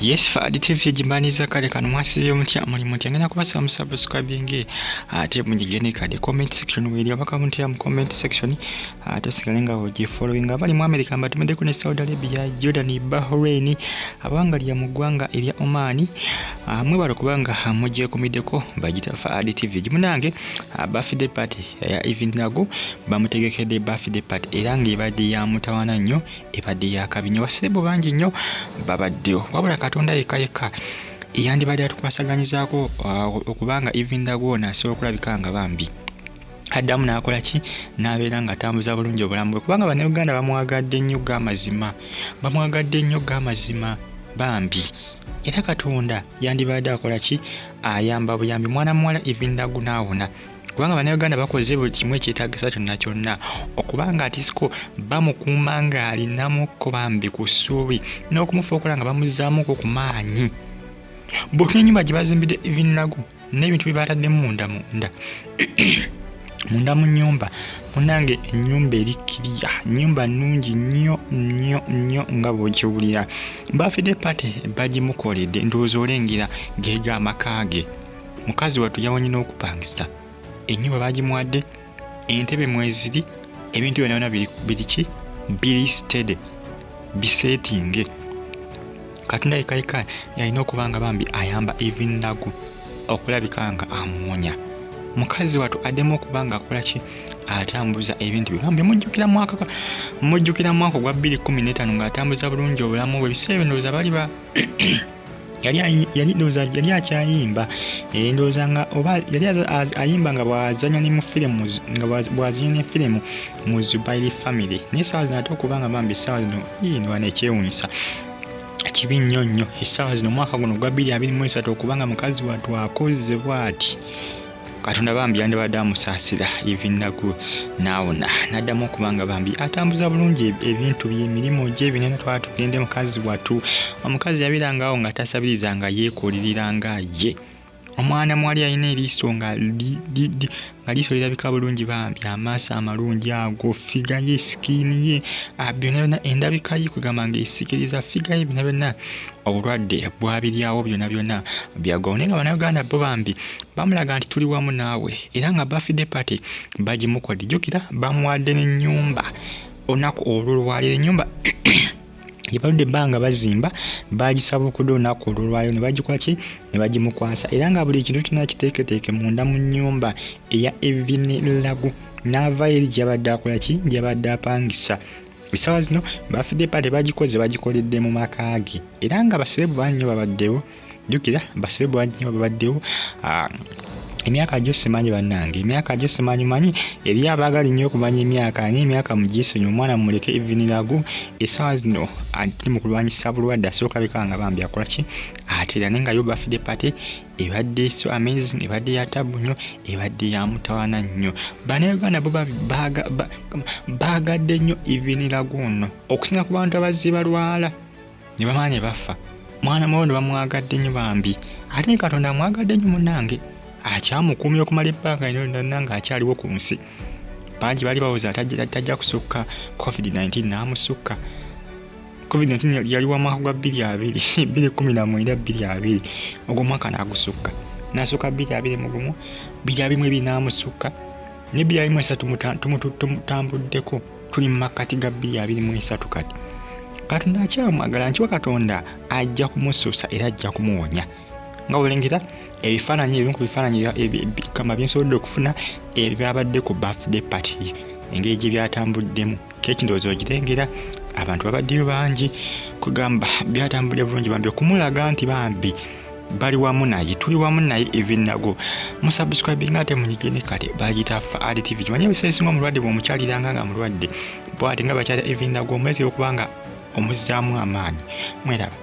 Yes, Fadi TV jimbaniza kale kano mwasibye mutya mulimu ngenda kubasaba musubscribing ate munjigene kale comment section wili abaka mutya mu comment section ate sigalenga oji following abali mu America mbatumede ku ne Saudi Arabia, Jordan, Bahrain, abangali ya mugwanga erya Oman mwe balo kubanga mujje kumideko bagita Fadi TV jimunange birthday party ya Evelyn Lagu bamutegekedde birthday party era ng'ebadde ya mutawana nnyo ebadde ya kabinyo basebo bangi nnyo babaddeyo wabula Katonda yekka yandibadde atukwasaganyizaako okubanga Evelyn Lagu asobola okulabikanga Bambi addamu n'akola ki n'abeera nga atambuza bulungi obulamu bwe kubanga bannayuganda bamwagadde nnyo g'amazima Bambi era Katonda yandibadde akola ki ayamba buyambi mwana muwala Evelyn Lagu n'awona kubanga bannayuganda bakoze buli kimu ekyetaagisa kyonna okubanga atisiko bamukuuma ng'alinamukko Bambi ku ssuubi n'okumufa okola nga bamuzaamuko ku maanyi buli n'ennyumba gye bazimbidde Evelyn Lagu n'ebintu bye baataddemu munda mu nnyumba munange ennyumba erikkirya nnyumba nnungi nnyo nga bw'okiwulira birthday party bagimukoledde ndowooza olengera geega amaka ge mukazi wattu yawonye n'okupangisa ennyumba bagimuwadde entebe mweziri ebintu byonna biri steady bisetinge Katonda yekka yalina okubanga Bambi ayamba Evelyn Lagu okulabika nga amuwonya mukazi wattu addemu okubanga akola ki atambuza ebintu bye Bambi mujjukira mwaka gwa 2015 ng'atambuza bulungi obulamu bwe biseera ndowooza bali yali akyayimba ndowooza nga oba yali ayimba nga bw'azanya ne mu firimu nga bw'azanya ne firimu mu Suprise family naye essaawa zino ate okubanga Bambi essaawa zino Yiino ekyewuunyisa kibi nnyo essaawa zino omwaka guno gwa 2023 okubanga mukazi wattu akoze bw'ati Katonda Bambi yandibadde amusaasira Evelyn Lagu n'awona n'addamu okubanga Bambi atambuza bulungi ebintu by'emirimu gye ebinene twala tugende mukazi wattu omukazi yabeerangaawo nga tasabirizanga yeekooliriranga ye omwana mwali alina eriiso nga liiso lirabika bulungi Bambi amaaso amalungi ago figa ye sikiini ye byonna endabika ye kugamba ng'esikiriza figa ye byonna obulwadde bwabiryawo byonna byagawo naye nga bannayuganda bo Bambi bamulaga nti tuli wamu naawe era nga birthday party bagimukodde jjukira bamuwadde n'ennyumba olunaku olwolwaliro ennyumba yebaludde ebbanga bazimba bagisaba okudda olunaku olwolwaliro ne bagikola ki ne bagimukwasa era nga buli kintu kyonna kiteeketeeke munda mu nnyumba eya Evelyn Lagu n'ava eri gy'abadde akola ki gy'abadde apangisa essaawa zino birthday party bagikoledde mu maka ge era nga baserebu bannyo babaddewo jjukira baserebu bannyo babaddewo emyaka gyo simanyi bannange emyaka gyo simanyi manyi eri abaagala nnyo okumanya emyaka n'emyaka mugiisonyi omwana mumuleke Evelyn Lagu essaawa zino ali mu kulwanyisa bulwadde asooka bikanga Bambi akola ki ate era nenga yo birthday party ebadde so amazing ebadde ya tabu nnyo ebadde ya mutawana nnyo bannayuganda bo baagadde nnyo Evelyn Lagu nno okusinga ku bantu abazze balwala ne bamala ne bafa mwana muwondo bamwagadde nnyo Bambi ate ne Katonda amwagadde nnyo munnange akyamukuumya okumala ebbanga lyonna ng'akyaliwo ku nsi bangi baali bawooza tajja kusukka COVID-19 n'amusukka COVID-19 yali wa mwaka gwa 2019 ogwo mwaka n'agusukka n'asukka 2021 2022 n'amusukka ne 2023 tumutambuddeko tuli mu makkati ga 2023 kati Katonda akyamwagala nkiwa Katonda ajja kumusuusa era ajja kumuwonya nga olengera ebifaananyi ebimu ku bifaananyi kama byensobodde okufuna ebyabadde ku birthday party engeri gye byatambuddemu keki ndowooza ogirengera abantu babaddeyo bangi kugamba byatambudde bulungi Bambi okumulaga nti Bambi bali wamu naye tuli wamu naye Evelyn Lagu musubscribing ate munyigene kale bagita Fadi TV kimanyi ebiseesinga omulwadde bw'omukyaliranga nga mulwadde bw'ate nga bakyala Evelyn Lagu omuleke okubanga omuzaamu amaanyi mweraba